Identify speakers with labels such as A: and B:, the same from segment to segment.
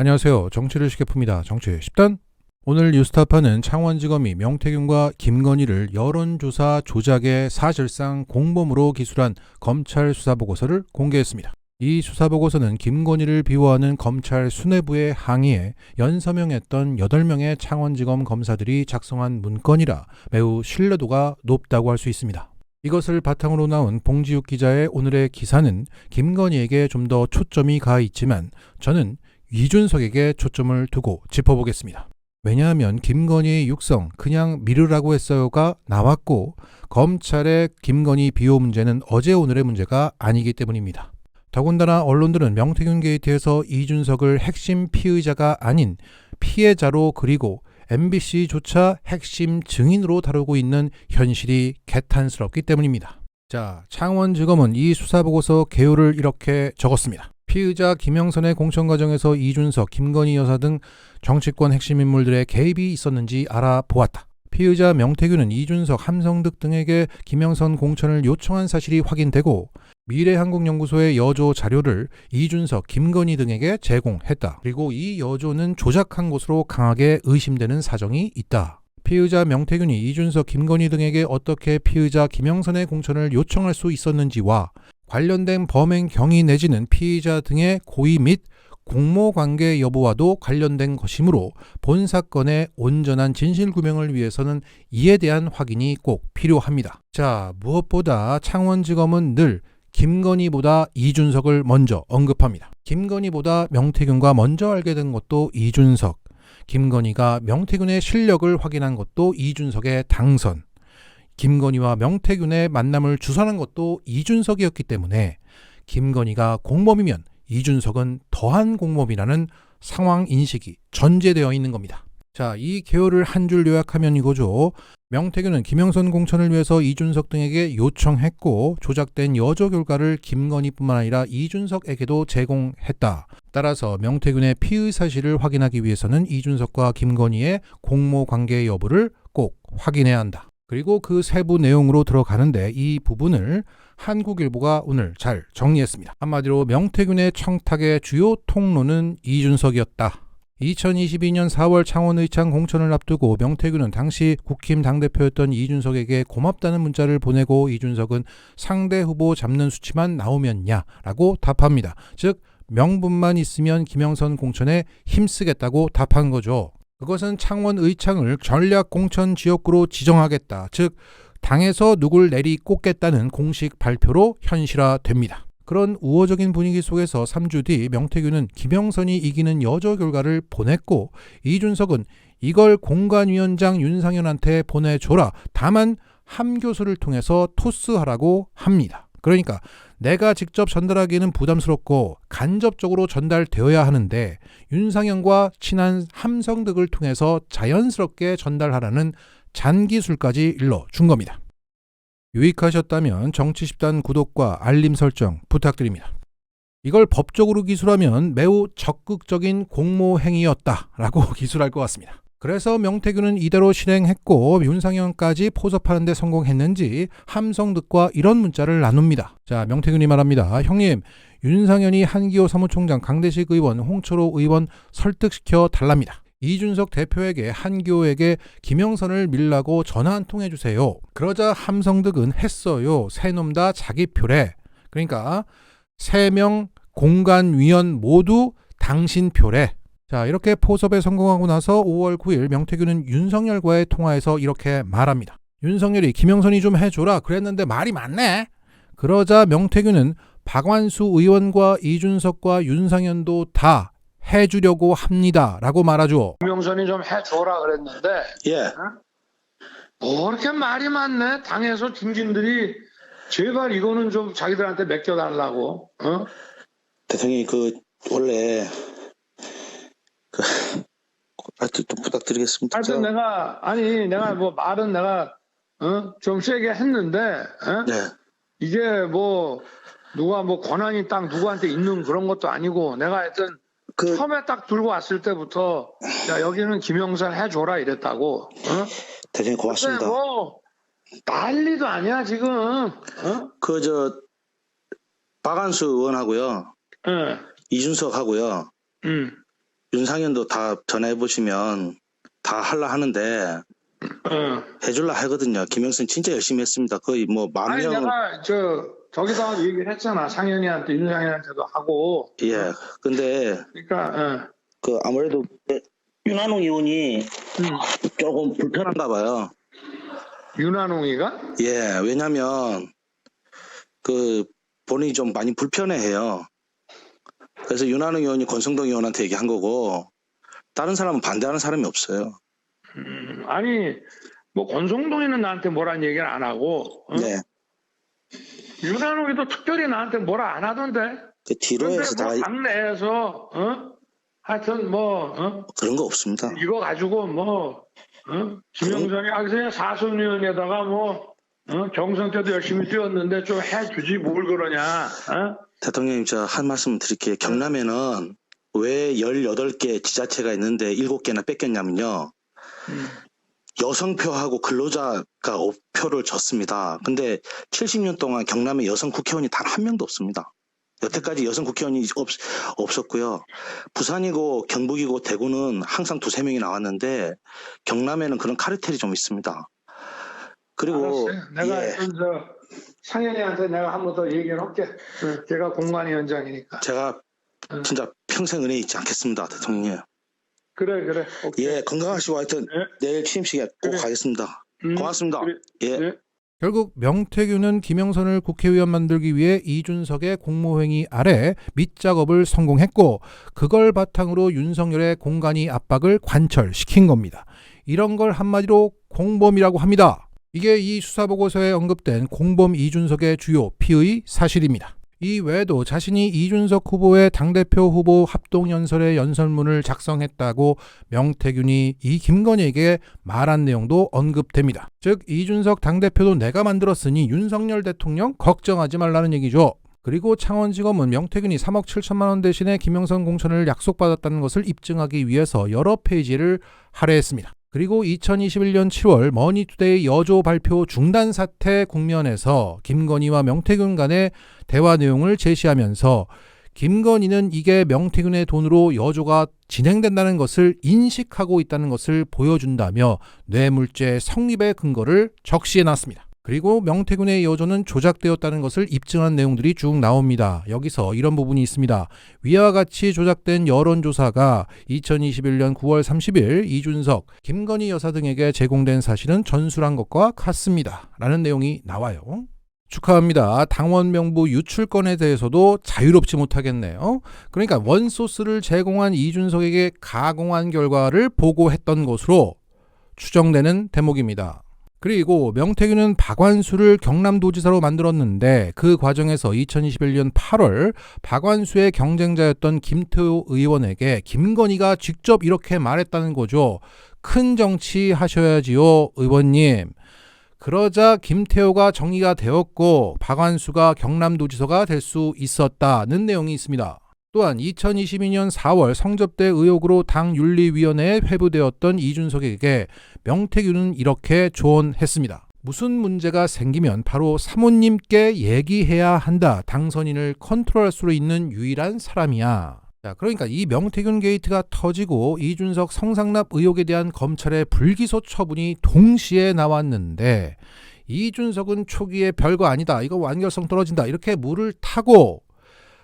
A: 안녕하세요. 정치를 쉽게 풉니다. 정치 10단. 오늘 뉴스타파는 창원지검이 명태균과 김건희를 여론조사 조작의 사실상 공범으로 기술한 검찰 수사보고서를 공개했습니다. 이 수사보고서는 김건희를 비호하는 검찰 수뇌부의 항의에 연서명했던 8명의 창원지검 검사들이 작성한 문건이라 매우 신뢰도가 높다고 할 수 있습니다. 이것을 바탕으로 나온 봉지욱 기자의 오늘의 기사는 김건희에게 좀 더 초점이 가 있지만 저는 이준석에게 초점을 두고 짚어보겠습니다. 왜냐하면 김건희의 육성 그냥 미르라고 했어요가 나왔고 검찰의 김건희 비호 문제는 어제 오늘의 문제가 아니기 때문입니다. 더군다나 언론들은 명태균 게이트에서 이준석을 핵심 피의자가 아닌 피해자로 그리고 MBC조차 핵심 증인으로 다루고 있는 현실이 개탄스럽기 때문입니다. 자, 창원지검은 이 수사보고서 개요를 이렇게 적었습니다. 피의자 김영선의 공천 과정에서 이준석, 김건희 여사 등 정치권 핵심 인물들의 개입이 있었는지 알아보았다. 피의자 명태균은 이준석, 함성득 등에게 김영선 공천을 요청한 사실이 확인되고 미래한국연구소의 여조 자료를 이준석, 김건희 등에게 제공했다. 그리고 이 여조는 조작한 것으로 강하게 의심되는 사정이 있다. 피의자 명태균이 이준석, 김건희 등에게 어떻게 피의자 김영선의 공천을 요청할 수 있었는지와 관련된 범행 경위 내지는 피의자 등의 고의 및 공모관계 여부와도 관련된 것이므로 본 사건의 온전한 진실규명을 위해서는 이에 대한 확인이 꼭 필요합니다. 자, 무엇보다 창원지검은 늘 김건희보다 이준석을 먼저 언급합니다. 김건희보다 명태균과 먼저 알게 된 것도 이준석, 김건희가 명태균의 실력을 확인한 것도 이준석의 당선, 김건희와 명태균의 만남을 주선한 것도 이준석이었기 때문에 김건희가 공범이면 이준석은 더한 공범이라는 상황 인식이 전제되어 있는 겁니다. 자, 이 개요를 한 줄 요약하면 이거죠. 명태균은 김영선 공천을 위해서 이준석 등에게 요청했고 조작된 여조 결과를 김건희뿐만 아니라 이준석에게도 제공했다. 따라서 명태균의 피의 사실을 확인하기 위해서는 이준석과 김건희의 공모 관계 여부를 꼭 확인해야 한다. 그리고 그 세부 내용으로 들어가는데 이 부분을 한국일보가 오늘 잘 정리했습니다. 한마디로 명태균의 청탁의 주요 통로는 이준석이었다. 2022년 4월 창원의창 공천을 앞두고 명태균은 당시 국힘 당대표였던 이준석에게 고맙다는 문자를 보내고 이준석은 상대 후보 잡는 수치만 나오면야 라고 답합니다. 즉 명분만 있으면 김영선 공천에 힘쓰겠다고 답한 거죠. 그것은 창원 의창을 전략 공천 지역구로 지정하겠다. 즉 당에서 누굴 내리꽂겠다는 공식 발표로 현실화됩니다. 그런 우호적인 분위기 속에서 3주 뒤 명태균은 김영선이 이기는 여조 결과를 보냈고 이준석은 이걸 공관위원장 윤상현한테 보내줘라. 다만 함교수를 통해서 토스하라고 합니다. 그러니까 내가 직접 전달하기는 부담스럽고 간접적으로 전달되어야 하는데 윤상현과 친한 함성득을 통해서 자연스럽게 전달하라는 잔기술까지 일러준 겁니다. 유익하셨다면 정치 10단 구독과 알림 설정 부탁드립니다. 이걸 법적으로 기술하면 매우 적극적인 공모행위였다라고 기술할 것 같습니다. 그래서 명태균은 이대로 실행했고 윤상현까지 포섭하는 데 성공했는지 함성득과 이런 문자를 나눕니다. 자, 명태균이 말합니다. 형님, 윤상현이 한기호 사무총장, 강대식 의원, 홍철호 의원 설득시켜 달랍니다. 이준석 대표에게 한기호에게 김영선을 밀라고 전화 한 통 해주세요. 그러자 함성득은 했어요. 세 놈 다 자기 표래. 그러니까 3명 공관위원 모두 당신 표래. 자, 이렇게 포섭에 성공하고 나서 5월 9일 명태균은 윤석열과의 통화에서 이렇게 말합니다. 윤석열이 김영선이 좀 해줘라 그랬는데 말이 많네. 그러자 명태균은 박완수 의원과 이준석과 윤상현도 다 해주려고 합니다 라고 말하죠.
B: 김영선이 좀 해줘라 그랬는데
C: 예.
B: 뭐 이렇게 말이 많네. 당에서 중진들이 제발 이거는 좀 자기들한테 맡겨달라고.
C: 대통령이 원래 하여튼 좀 부탁드리겠습니다.
B: 하여튼 내가 뭐 말은 내가 좀 세게 했는데
C: 네.
B: 이게 뭐 누가 뭐 권한이 딱 누구한테 있는 그런 것도 아니고 내가 하여튼 처음에 딱 들고 왔을 때부터 야 여기는 김영선 해줘라 이랬다고.
C: 대통령 고맙습니다.
B: 뭐 난리도 아니야 지금.
C: 박한수 의원하고요.
B: 예.
C: 이준석하고요. 윤상현도 다 전화해 보시면 다 하려 하는데
B: 어.
C: 해줄라 하거든요. 김영선 진짜 열심히 했습니다. 거의 뭐 만
B: 아니
C: 명은
B: 내가 저기다 얘기를 했잖아. 상현이한테 윤상현한테도 하고.
C: 예. 근데
B: 그러니까
C: 그 아무래도 윤한홍 의원이 조금 불편한가 봐요.
B: 윤한홍이가
C: 예. 왜냐면 그 본인이 좀 많이 불편해해요. 그래서 윤한홍 의원이 권성동 의원한테 얘기한 거고 다른 사람은 반대하는 사람이 없어요.
B: 아니 뭐 권성동이는 나한테 뭐란 얘기를 안 하고
C: 네.
B: 윤한홍이도 특별히 나한테 뭐라 안 하던데.
C: 그 뒤로에서 다
B: 그런데 뭐 당내에서 하여튼
C: 그런 거 없습니다.
B: 이거 가지고 김영선이 그냥 사선위원에다가 경선 때도 열심히 뛰었는데 좀 해주지 뭘 그러냐.
C: 대통령님 저 한 말씀 드릴게요. 경남에는 왜 18개 지자체가 있는데 7개나 뺏겼냐면요. 여성표하고 근로자가 표를 줬습니다. 근데 70년 동안 경남에 여성 국회의원이 단 한 명도 없습니다. 여태까지 여성 국회의원이 없었고요. 부산이고 경북이고 대구는 항상 2-3명이 나왔는데 경남에는 그런 카르텔이 좀 있습니다. 그리고
B: 알았어요. 내가
C: 예,
B: 상현이한테 내가 한 번 더 얘기를 할게. 걔가 공관위원장이니까.
C: 제가 진짜 평생 은혜 잊지 않겠습니다. 대통령님.
B: 그래. 오케이.
C: 예, 건강하시고 하여튼 내일 취임식에 꼭
B: 그래.
C: 가겠습니다. 고맙습니다.
B: 그래.
C: 예.
B: 네.
A: 결국 명태균은 김영선을 국회의원 만들기 위해 이준석의 공모행위 아래 밑작업을 성공했고 그걸 바탕으로 윤석열의 공간이 압박을 관철시킨 겁니다. 이런 걸 한마디로 공범이라고 합니다. 이게 이 수사보고서에 언급된 공범 이준석의 주요 피의 사실입니다. 이 외에도 자신이 이준석 후보의 당대표 후보 합동연설의 연설문을 작성했다고 명태균이 이 김건희에게 말한 내용도 언급됩니다. 즉 이준석 당대표도 내가 만들었으니 윤석열 대통령 걱정하지 말라는 얘기죠. 그리고 창원지검은 명태균이 3억 7천만 원 대신에 김영선 공천을 약속받았다는 것을 입증하기 위해서 여러 페이지를 할애했습니다. 그리고 2021년 7월 머니투데이 여조 발표 중단 사태 국면에서 김건희와 명태균 간의 대화 내용을 제시하면서 김건희는 이게 명태균의 돈으로 여조가 진행된다는 것을 인식하고 있다는 것을 보여준다며 뇌물죄 성립의 근거를 적시해놨습니다. 그리고 명태균의 여조는 조작되었다는 것을 입증한 내용들이 쭉 나옵니다. 여기서 이런 부분이 있습니다. 위와 같이 조작된 여론조사가 2021년 9월 30일 이준석, 김건희 여사 등에게 제공된 사실은 전술한 것과 같습니다. 라는 내용이 나와요. 축하합니다. 당원 명부 유출 건에 대해서도 자유롭지 못하겠네요. 그러니까 원소스를 제공한 이준석에게 가공한 결과를 보고했던 것으로 추정되는 대목입니다. 그리고 명태균은 박완수를 경남도지사로 만들었는데 그 과정에서 2021년 8월 박완수의 경쟁자였던 김태호 의원에게 김건희가 직접 이렇게 말했다는 거죠. 큰 정치 하셔야지요, 의원님. 그러자 김태호가 정의가 되었고 박완수가 경남도지사가 될 수 있었다는 내용이 있습니다. 또한 2022년 4월 성접대 의혹으로 당 윤리위원회에 회부되었던 이준석에게 명태균은 이렇게 조언했습니다. 무슨 문제가 생기면 바로 사모님께 얘기해야 한다. 당선인을 컨트롤할 수 있는 유일한 사람이야. 자, 그러니까 이 명태균 게이트가 터지고 이준석 성상납 의혹에 대한 검찰의 불기소 처분이 동시에 나왔는데 이준석은 초기에 별거 아니다. 이거 완결성 떨어진다. 이렇게 물을 타고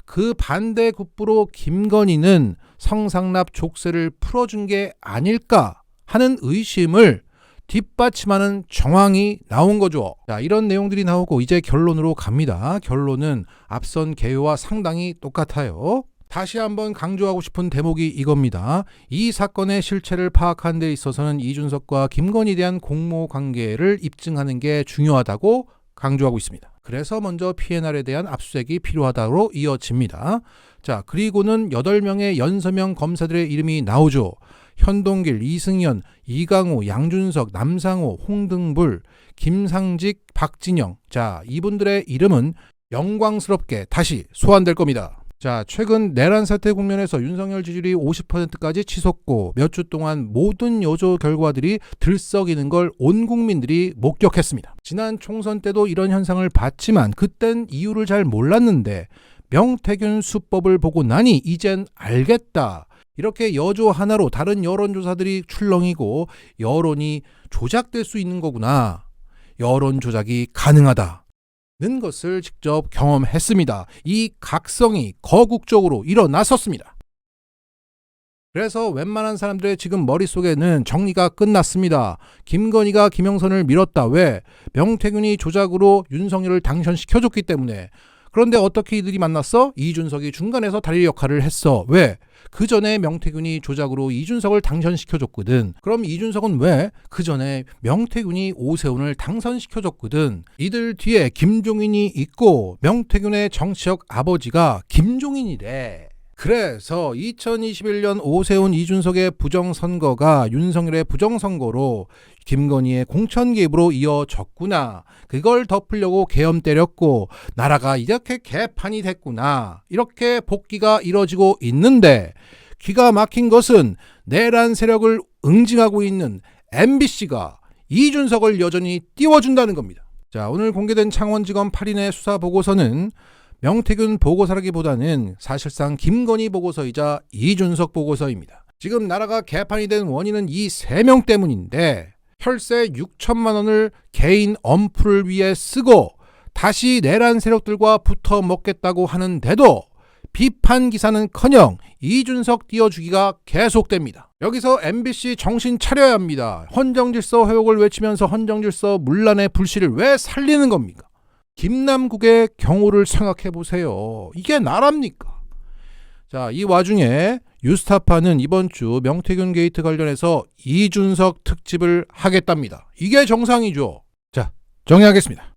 A: 그 반대 급부로 김건희는 성상납 족쇄를 풀어준 게 아닐까 하는 의심을 뒷받침하는 정황이 나온 거죠. 자, 이런 내용들이 나오고 이제 결론으로 갑니다. 결론은 앞선 개요와 상당히 똑같아요. 다시 한번 강조하고 싶은 대목이 이겁니다. 이 사건의 실체를 파악하는 데 있어서는 이준석과 김건희에 대한 공모 관계를 입증하는 게 중요하다고 강조하고 있습니다. 그래서 먼저 PNR에 대한 압수수색이 필요하다고 이어집니다. 자, 그리고는 8명의 연서명 검사들의 이름이 나오죠. 현동길, 이승연, 이강호, 양준석, 남상호, 홍등불, 김상직, 박진영. 자, 이분들의 이름은 영광스럽게 다시 소환될 겁니다. 자, 최근 내란 사태 국면에서 윤석열 지지율이 50%까지 치솟고 몇 주 동안 모든 여조 결과들이 들썩이는 걸 온 국민들이 목격했습니다. 지난 총선 때도 이런 현상을 봤지만 그땐 이유를 잘 몰랐는데 명태균 수법을 보고 나니 이젠 알겠다. 이렇게 여조 하나로 다른 여론조사들이 출렁이고 여론이 조작될 수 있는 거구나. 여론 조작이 가능하다는 것을 직접 경험했습니다. 이 각성이 거국적으로 일어났었습니다. 그래서 웬만한 사람들의 지금 머릿속에는 정리가 끝났습니다. 김건희가 김영선을 밀었다. 왜? 명태균이 조작으로 윤석열을 당선시켜줬기 때문에. 그런데 어떻게 이들이 만났어? 이준석이 중간에서 다리 역할을 했어. 왜? 그 전에 명태균이 조작으로 이준석을 당선시켜줬거든. 그럼 이준석은 왜? 그 전에 명태균이 오세훈을 당선시켜줬거든. 이들 뒤에 김종인이 있고 명태균의 정치적 아버지가 김종인이래. 그래서 2021년 오세훈 이준석의 부정선거가 윤석열의 부정선거로 김건희의 공천 개입으로 이어졌구나. 그걸 덮으려고 계엄 때렸고 나라가 이렇게 개판이 됐구나. 이렇게 복귀가 이뤄지고 있는데 기가 막힌 것은 내란 세력을 응징하고 있는 MBC가 이준석을 여전히 띄워준다는 겁니다. 자, 오늘 공개된 창원지검 8인의 수사 보고서는 명태균 보고서라기보다는 사실상 김건희 보고서이자 이준석 보고서입니다. 지금 나라가 개판이 된 원인은 이 3명 때문인데 혈세 6천만 원을 개인 엄프를 위해 쓰고 다시 내란 세력들과 붙어 먹겠다고 하는데도 비판 기사는커녕 이준석 띄워주기가 계속됩니다. 여기서 MBC 정신 차려야 합니다. 헌정질서 회복을 외치면서 헌정질서 문란의 불씨를 왜 살리는 겁니까? 김남국의 경우를 생각해 보세요. 이게 나랍니까? 자, 이 와중에 유스타파는 이번 주 명태균 게이트 관련해서 이준석 특집을 하겠답니다. 이게 정상이죠. 자, 정리하겠습니다.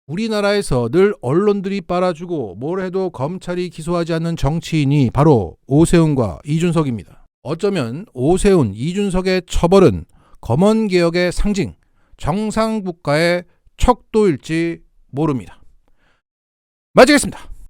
A: 우리나라에서 늘 언론들이 빨아주고 뭘 해도 검찰이 기소하지 않는 정치인이 바로 오세훈과 이준석입니다. 어쩌면 오세훈, 이준석의 처벌은 검언개혁의 상징, 정상국가의 척도일지 모릅니다. 마치겠습니다.